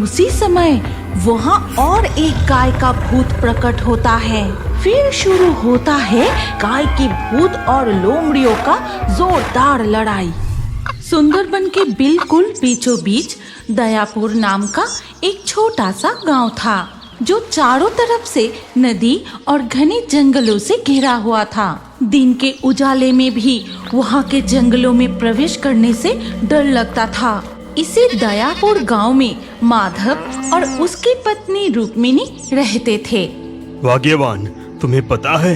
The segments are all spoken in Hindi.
उसी समय वहाँ और एक गाय का भूत प्रकट होता है। फिर शुरू होता है गाय की भूत और लोमड़ियों का जोरदार लड़ाई। सुंदरबन के बिल्कुल बीचों बीच दयापुर नाम का एक छोटा सा गांव था, जो चारों तरफ से नदी और घने जंगलों से घिरा हुआ था। दिन के उजाले में भी वहाँ के जंगलों में प्रवेश करने से डर लगता था। इसी दयापुर गांव में माधव और उसकी पत्नी रुक्मिणी रहते थे। भाग्यवान, तुम्हें पता है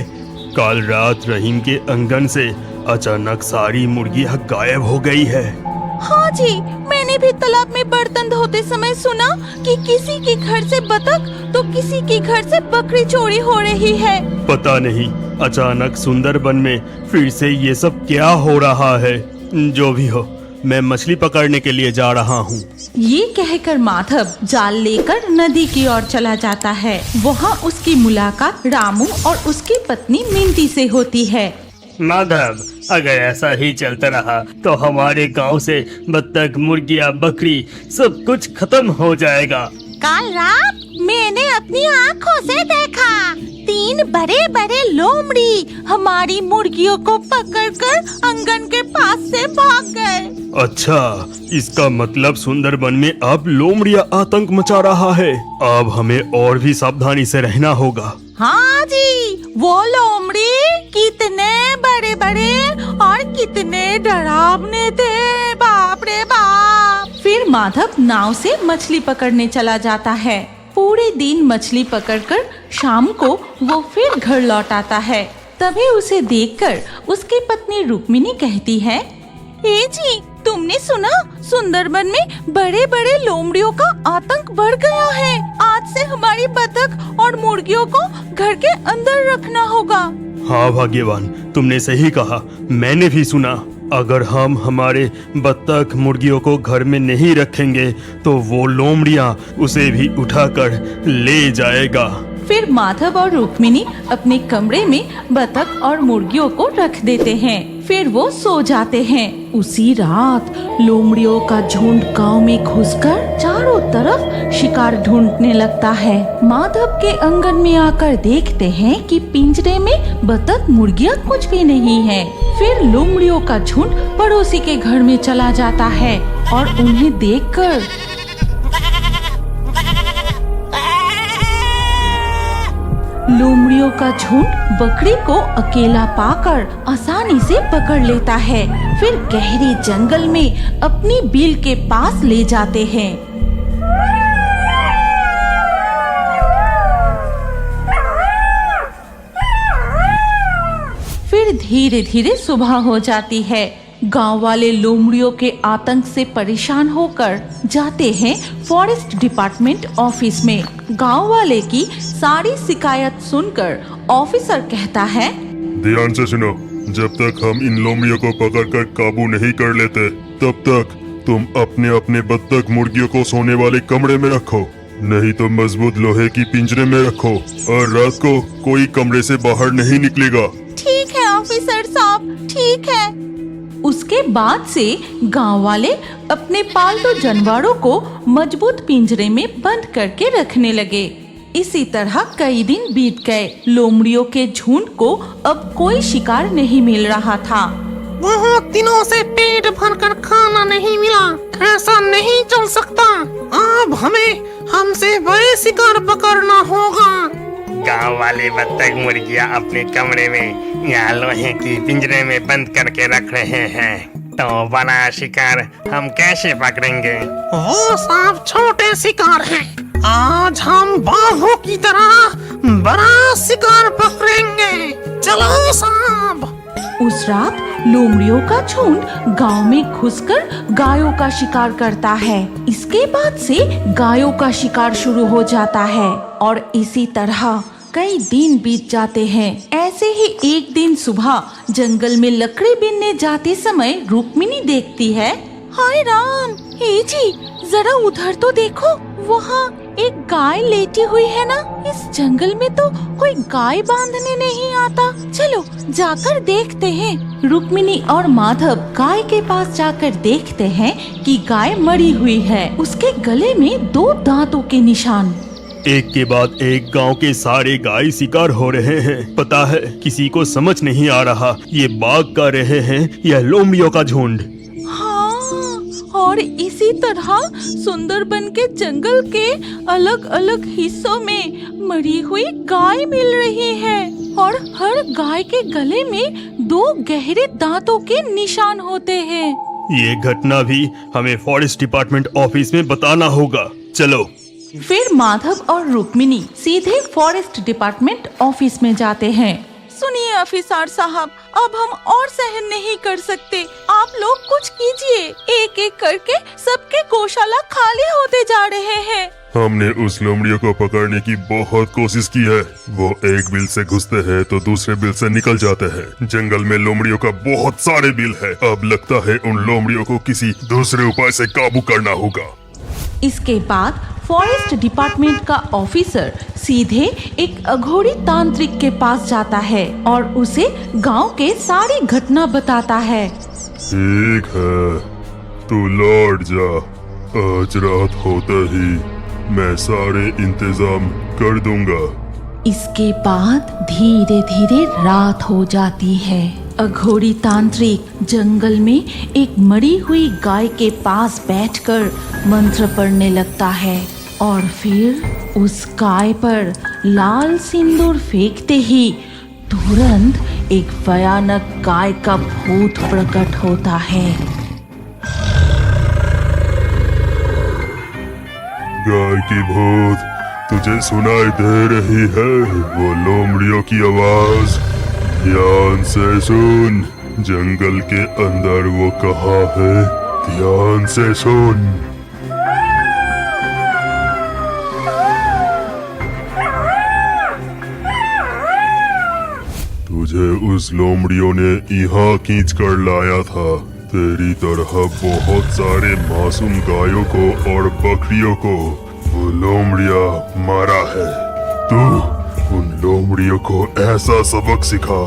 कल रात रहीम के आंगन से अचानक सारी मुर्गियां गायब हो गई है। हाँ जी, मैंने भी तालाब में बर्तन धोते समय सुना कि किसी के घर से बतख तो किसी के घर से बकरी चोरी हो रही है। पता नहीं अचानक सुंदरबन में फिर से ये सब क्या हो रहा है। जो भी हो, मैं मछली पकड़ने के लिए जा रहा हूँ। ये कहकर माधव जाल लेकर नदी की ओर चला जाता है। वहाँ उसकी मुलाकात रामू और उसकी पत्नी मिंटी से होती है। माधव, अगर ऐसा ही चलता रहा तो हमारे गांव से बत्तख, मुर्गियाँ, बकरी सब कुछ खत्म हो जाएगा। कल रात मैंने अपनी आँखों से देखा 3 बड़े बड़े लोमड़ी हमारी मुर्गियों को पकड़कर आंगन के पास से भाग गए। अच्छा, इसका मतलब सुंदरबन में अब लोमड़िया आतंक मचा रहा है। अब हमें और भी सावधानी से रहना होगा। हाँ जी, वो लोमड़ी कितने बड़े बड़े और कितने डरावने थे, बाप रे बाप। फिर माधव नाव से मछली पकड़ने चला जाता है। पूरे दिन मछली पकड़कर शाम को वो फिर घर लौट आता है। तभी उसे देखकर उसकी पत्नी रुक्मिणी कहती है, ए जी, तुमने सुना सुंदरबन में बड़े बड़े लोमड़ियों का आतंक बढ़ गया है। आज से हमारी बतख और मुर्गियों को घर के अंदर रखना होगा। हाँ भाग्यवान, तुमने सही कहा, मैंने भी सुना। अगर हम हमारे बत्तख, मुर्गियों को घर में नहीं रखेंगे तो वो लोमड़ियाँ उसे भी उठाकर ले जाएगा। फिर माधव और रुक्मिणी अपने कमरे में बतख और मुर्गियों को रख देते हैं। फिर वो सो जाते हैं। उसी रात लोमड़ियों का झुंड गांव में घुसकर चारों तरफ शिकार ढूंढने लगता है। माधव के आंगन में आकर देखते हैं कि पिंजरे में बतख, मुर्गियाँ कुछ भी नहीं है। फिर लोमड़ियों का झुंड पड़ोसी के घर में चला जाता है और उन्हें देखकर लोमड़ियों का झुंड बकरी को अकेला पाकर आसानी से पकड़ लेता है। फिर गहरे जंगल में अपनी बिल के पास ले जाते हैं। फिर धीरे धीरे सुबह हो जाती है। गांव वाले लोमड़ियों के आतंक से परेशान होकर जाते हैं फॉरेस्ट डिपार्टमेंट ऑफिस में। गांव वाले की सारी शिकायत सुनकर ऑफिसर कहता है, ध्यान से सुनो, जब तक हम इन लोमड़ियों को पकड़कर काबू नहीं कर लेते तब तक तुम अपने अपने बत्तख, मुर्गियों को सोने वाले कमरे में रखो, नहीं तो मजबूत लोहे की पिंजरे में रखो और रात को कोई कमरे से बाहर नहीं निकलेगा। ठीक है ऑफिसर साहब, ठीक है। उसके बाद से गांव वाले अपने पालतू जानवरों को मजबूत पिंजरे में बंद करके रखने लगे। इसी तरह कई दिन बीत गए। लोमड़ियों के झुंड को अब कोई शिकार नहीं मिल रहा था। बहुत दिनों से पेट भरकर खाना नहीं मिला, ऐसा नहीं चल सकता। अब हमें हमसे बड़े शिकार पकड़ना होगा। गांव वाले बत्तख, मुर्गियाँ अपने कमरे में या लोहे की पिंजरे में बंद करके रख रहे हैं, तो बड़ा शिकार हम कैसे पकड़ेंगे? वो सब छोटे शिकार हैं। आज हम बाघों की तरह बड़ा शिकार पकड़ेंगे। चलो साहब। उस रात लोमड़ियों का झुंड गांव में घुसकर गायों का शिकार करता है। इसके बाद से गायों का शिकार शुरू हो जाता है और इसी तरह कई दिन बीत जाते हैं। ऐसे ही एक दिन सुबह जंगल में लकड़ी बीनने जाते समय रुक्मिणी देखती है, हाय राम, हे जी, जरा उधर तो देखो, वहाँ एक गाय लेटी हुई है ना। इस जंगल में तो कोई गाय बांधने नहीं आता। चलो जाकर देखते हैं। रुक्मिणी और माधव गाय के पास जाकर देखते हैं कि गाय मरी हुई है। उसके गले में 2 दांतों के निशान। एक के बाद एक गांव के सारे गाय शिकार हो रहे हैं। पता है किसी को समझ नहीं आ रहा ये बाघ का रहे हैं या लोमड़ियों का झुंड। हाँ, और इसी तरह सुंदरबन के जंगल के अलग अलग हिस्सों में मरी हुई गाय मिल रही है और हर गाय के गले में 2 गहरे दांतों के निशान होते हैं। ये घटना भी हमें फॉरेस्ट डिपार्टमेंट ऑफिस में बताना होगा। चलो। फिर माधव और रुक्मिणी सीधे फॉरेस्ट डिपार्टमेंट ऑफिस में जाते हैं। सुनिए अफसर साहब, अब हम और सहन नहीं कर सकते। आप लोग कुछ कीजिए। एक एक करके सबके गौशाला खाली होते जा रहे हैं। हमने उस लोमड़ियों को पकड़ने की बहुत कोशिश की है। वो एक बिल से घुसते हैं तो दूसरे बिल से निकल जाते हैं। जंगल में लोमड़ियों का बहुत सारे बिल है। अब लगता है उन लोमड़ियों को किसी दूसरे उपाय से काबू करना होगा। इसके बाद फॉरेस्ट डिपार्टमेंट का ऑफिसर सीधे एक अघोरी तांत्रिक के पास जाता है और उसे गांव के सारी घटना बताता है। ठीक है, तू लौट जा। आज रात होते ही मैं सारे इंतजाम कर दूंगा। इसके बाद धीरे धीरे रात हो जाती है। अघोरी तांत्रिक जंगल में एक मरी हुई गाय के पास बैठकर मंत्र पढ़ने लगता है और फिर उस गाय पर लाल सिंदूर फेंकते ही तुरंत एक भयानक गाय का भूत प्रकट होता है। गाय की भूत तुझे सुनाई दे रही है? वो लोमड़ियों की आवाज ध्यान से सुन। जंगल के अंदर वो कहाँ है? ध्यान से सुन। तुझे उस लोमड़ियों ने यहाँ खींच कर लाया था। तेरी तरह बहुत सारे मासूम गायों को और बकरियों को वो लोमड़िया मारा है। तू उन लोमड़ियों को ऐसा सबक सिखा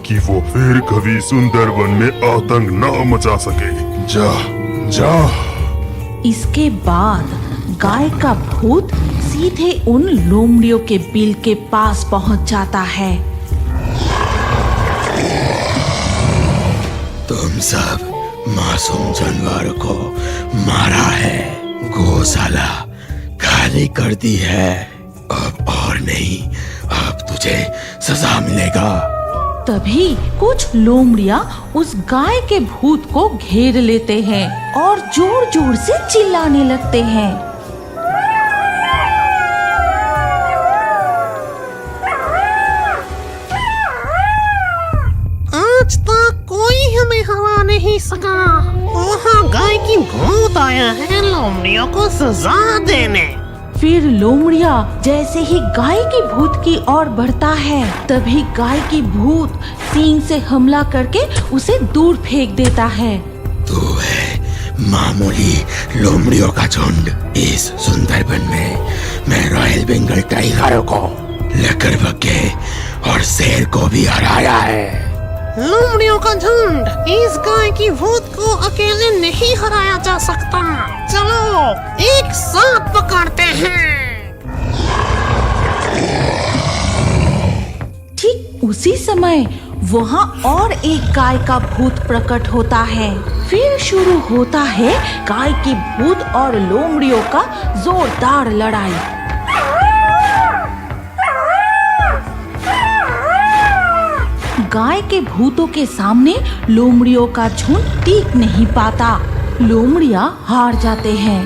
कि वो फिर कभी सुंदरबन में आतंक न मचा सके। जा जा। इसके बाद गाय का भूत सीधे उन लोमड़ियों के बिल के पास पहुंच जाता है। तुम सब मासूम जानवरों को मारा है, गौशाला खाली कर दी है। अब और नहीं, अब तुझे सजा मिलेगा। तभी कुछ लोमड़ियां उस गाय के भूत को घेर लेते हैं और जोर जोर से चिल्लाने लगते हैं। आज तक कोई हमें हरा नहीं सका। वहाँ गाय की भूत आया है लोमड़ियों को सजा देने। फिर लोमड़िया जैसे ही गाय की भूत की ओर बढ़ता है, तभी गाय की भूत सींग से हमला करके उसे दूर फेंक देता है। तू है मामूली लोमड़ियों का झुंड। इस सुंदरबन में मैं रॉयल बंगाल टाइगरों को, लकड़बग्घे और शेर को भी हराया है। लोमड़ियों का झुंड इस गाय की भूत को अकेले नहीं हराया जा सकता। चलो एक साथ पकड़ते हैं। ठीक उसी समय वहाँ और एक गाय का भूत प्रकट होता है। फिर शुरू होता है गाय की भूत और लोमड़ियों का जोरदार लड़ाई। गाय के भूतों के सामने लोमड़ियों का झुंड टिक नहीं पाता। लोमड़ियां हार जाते हैं।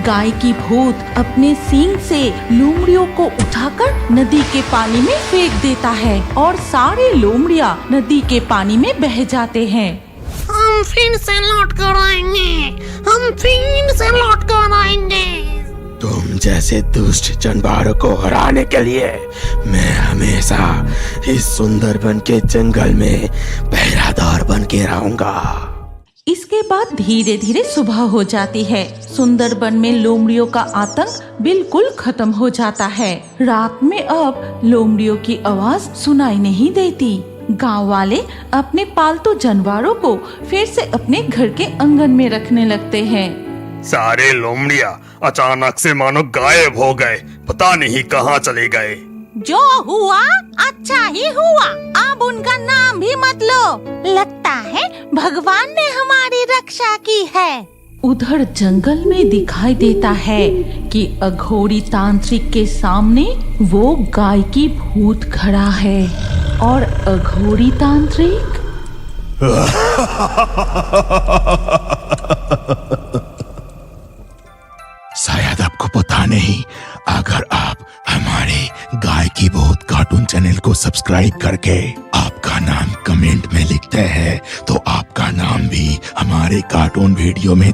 गाय की भूत अपने सींग से लोमड़ियों को उठाकर नदी के पानी में फेंक देता है और सारे लोमड़ियां नदी के पानी में बह जाते हैं। हम फिर से लौट कर आएंगे। हम फिर से लौट कर आएंगे। तुम जैसे दुष्ट जानवरों को हराने के लिए मैं हमेशा इस सुंदरबन के जंगल में पहरादार बन के रहूंगा। इसके बाद धीरे धीरे सुबह हो जाती है। सुंदरबन में लोमड़ियों का आतंक बिल्कुल खत्म हो जाता है। रात में अब लोमड़ियों की आवाज सुनाई नहीं देती। गांव वाले अपने पालतू जानवरों को फिर से अपने घर के आंगन में रखने लगते हैं। सारे लोमड़िया अचानक से मानो गायब हो गए, पता नहीं कहाँ चले गए। जो हुआ अच्छा ही हुआ, अब उनका नाम भी मत लो। लगता है भगवान ने हमारी रक्षा की है। उधर जंगल में दिखाई देता है कि अघोरी तांत्रिक के सामने वो गाय की भूत खड़ा है और अघोरी तांत्रिक शायद आपको पता नहीं, अगर आप हमारे गाय की भूत कार्टून चैनल को सब्सक्राइब करके आपका नाम कमेंट में लिखते हैं तो आपका नाम भी हमारे कार्टून वीडियो में